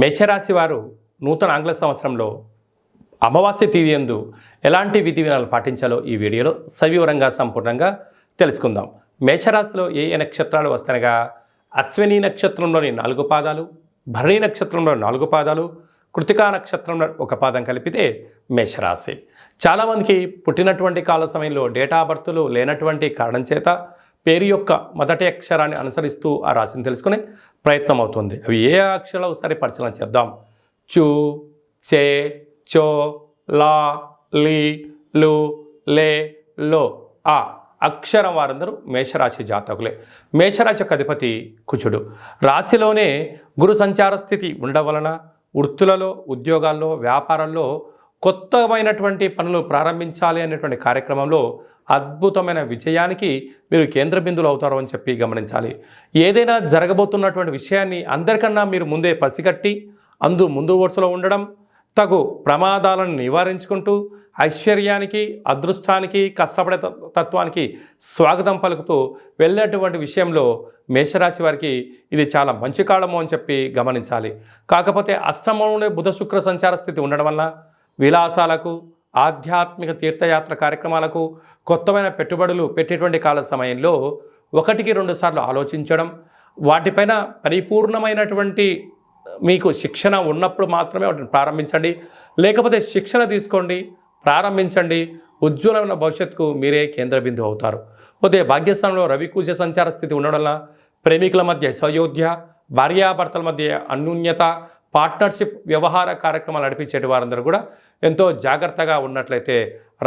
మేషరాశి వారు నూతన ఆంగ్ల సంవత్సరంలో అమావాస్య తిథియందు ఎలాంటి విధి విధానాలు పాటించాలో ఈ వీడియోలో సవివరంగా సంపూర్ణంగా తెలుసుకుందాం. మేషరాశిలో ఏ ఏ నక్షత్రాలు వస్తాయనగా అశ్విని నక్షత్రంలోని 4 పాదాలు, భరణి నక్షత్రంలో 4 పాదాలు, కృతికా నక్షత్రంలో 1 పాదం కలిపితే మేషరాశి. చాలామందికి పుట్టినటువంటి కాల సమయంలో డేటా బర్త్లు లేనటువంటి కారణం చేత పేరు యొక్క మొదటి అక్షరాన్ని అనుసరిస్తూ ఆ రాశిని తెలుసుకునే ప్రయత్నం అవుతుంది. అవి ఏ అక్షరాలు ఒకసారి పరిశీలన చేద్దాం. చు, చే, చో, లా, లి, లు, లే, లో, ఆ అక్షరం వారందరూ మేషరాశి జాతకులే. మేషరాశి యొక్క అధిపతి కుజుడు. రాశిలోనే గురు సంచార స్థితి ఉండడం వలన వృత్తులలో, ఉద్యోగాల్లో, వ్యాపారాల్లో కొత్తమైనటువంటి పనులు ప్రారంభించాలి అనేటువంటి కార్యక్రమంలో అద్భుతమైన విజయానికి మీరు కేంద్ర బిందువులు అవుతారు అని చెప్పి గమనించాలి. ఏదైనా జరగబోతున్నటువంటి విషయాన్ని అందరికన్నా మీరు ముందే పసిగట్టి ముందు వరుసలో ఉండడం, తగు ప్రమాదాలను నివారించుకుంటూ ఐశ్వర్యానికి, అదృష్టానికి, కష్టపడే తత్వానికి స్వాగతం పలుకుతూ వెళ్ళేటువంటి విషయంలో మేషరాశి వారికి ఇది చాలా మంచి కాలము అని చెప్పి గమనించాలి. కాకపోతే అష్టమంలోనే బుధ శుక్ర సంచార స్థితి ఉండడం వల్ల విలాసాలకు, ఆధ్యాత్మిక తీర్థయాత్ర కార్యక్రమాలకు, కొత్తమైన పెట్టుబడులు పెట్టేటువంటి కాల సమయంలో 1-2 సార్లు ఆలోచించడం, వాటిపైన పరిపూర్ణమైనటువంటి మీకు శిక్షణ ఉన్నప్పుడు మాత్రమే వాటిని ప్రారంభించండి. లేకపోతే శిక్షణ తీసుకోండి, ప్రారంభించండి. ఉజ్వలమైన భవిష్యత్తుకు మీరే కేంద్ర బిందువు అవుతారు. పోతే భాగ్యస్థానంలో రవి కుజ సంచార స్థితి ఉండడం వల్ల ప్రేమికుల మధ్య సయోధ్య, భార్యాభర్తల మధ్య అన్యోన్యత, పార్ట్నర్షిప్ వ్యవహార కార్యక్రమాలు నడిపించేటి వారందరూ కూడా ఎంతో జాగ్రత్తగా ఉన్నట్లయితే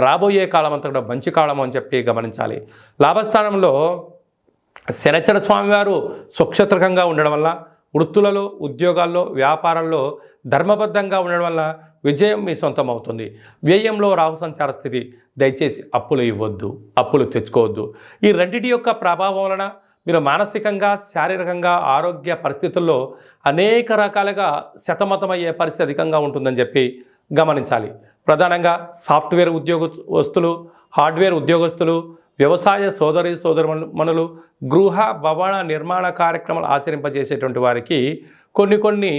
రాబోయే కాలం అంతా కూడా మంచి కాలం అని చెప్పి గమనించాలి. లాభస్థానంలో శనిచర స్వామివారు స్వక్షత్రకంగా ఉండడం వల్ల వృత్తులలో, ఉద్యోగాల్లో, వ్యాపారాల్లో ధర్మబద్ధంగా ఉండడం వల్ల విజయం మీ సొంతం అవుతుంది. వ్యయంలో రాహు సంచార స్థితి. దయచేసి అప్పులు ఇవ్వద్దు, అప్పులు తెచ్చుకోవద్దు. ఈ రెండింటి యొక్క ప్రభావం వలన మీరు మానసికంగా, శారీరకంగా, ఆరోగ్య పరిస్థితుల్లో అనేక రకాలుగా సతమతమయ్యే పరిస్థితి అధికంగా ఉంటుందని చెప్పి గమనించాలి. ప్రధానంగా సాఫ్ట్వేర్ ఉద్యోగస్తులు, హార్డ్వేర్ ఉద్యోగస్తులు, వ్యవసాయ సోదరుమణులు, గృహ భవన నిర్మాణ కార్యక్రమాలు ఆచరింపజేసేటువంటి వారికి కొన్ని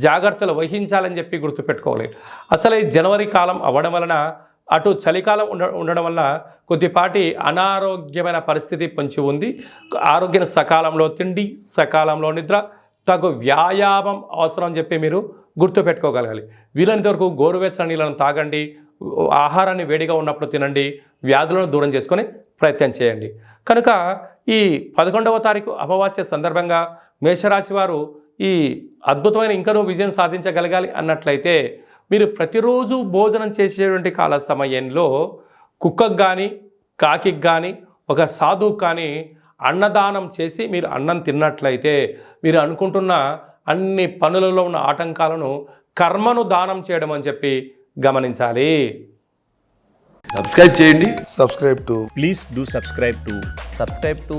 జాగ్రత్తలు వహించాలని చెప్పి గుర్తుపెట్టుకోవాలి. అసలు ఈ జనవరి కాలం అవ్వడం వలన అటు చలికాలం ఉండడం వల్ల కొద్దిపాటి అనారోగ్యమైన పరిస్థితి పొంచి ఉంది. ఆరోగ్యం సకాలంలో తిండి, సకాలంలో నిద్ర, తగు వ్యాయామం అవసరం అని చెప్పి మీరు గుర్తుపెట్టుకోగలగాలి. వీలైనంత వరకు గోరువెచ్చని నీళ్ళను తాగండి, ఆహారాన్ని వేడిగా ఉన్నప్పుడు తినండి, వ్యాధులను దూరం చేసుకొని ప్రయత్నం చేయండి. కనుక ఈ 11వ తారీఖు అమావాస్య సందర్భంగా మేషరాశి వారు ఈ అద్భుతమైన ఇంకనూ విజయం సాధించగలగాలి అన్నట్లయితే మీరు ప్రతిరోజు భోజనం చేసేటువంటి కాల సమయంలో కుక్కకు కానీ, కాకికి కానీ, ఒక సాధువుకు కానీ అన్నదానం చేసి మీరు అన్నం తిన్నట్లయితే మీరు అనుకుంటున్న అన్ని పనులలో ఉన్న ఆటంకాలను, కర్మను దానం చేయడం అని చెప్పి గమనించాలి. సబ్స్క్రైబ్ చేయండి. Please do subscribe to.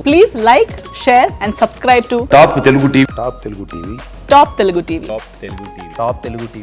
Please like, share and subscribe to top Telugu TV. Top Telugu TV. Top Telugu TV.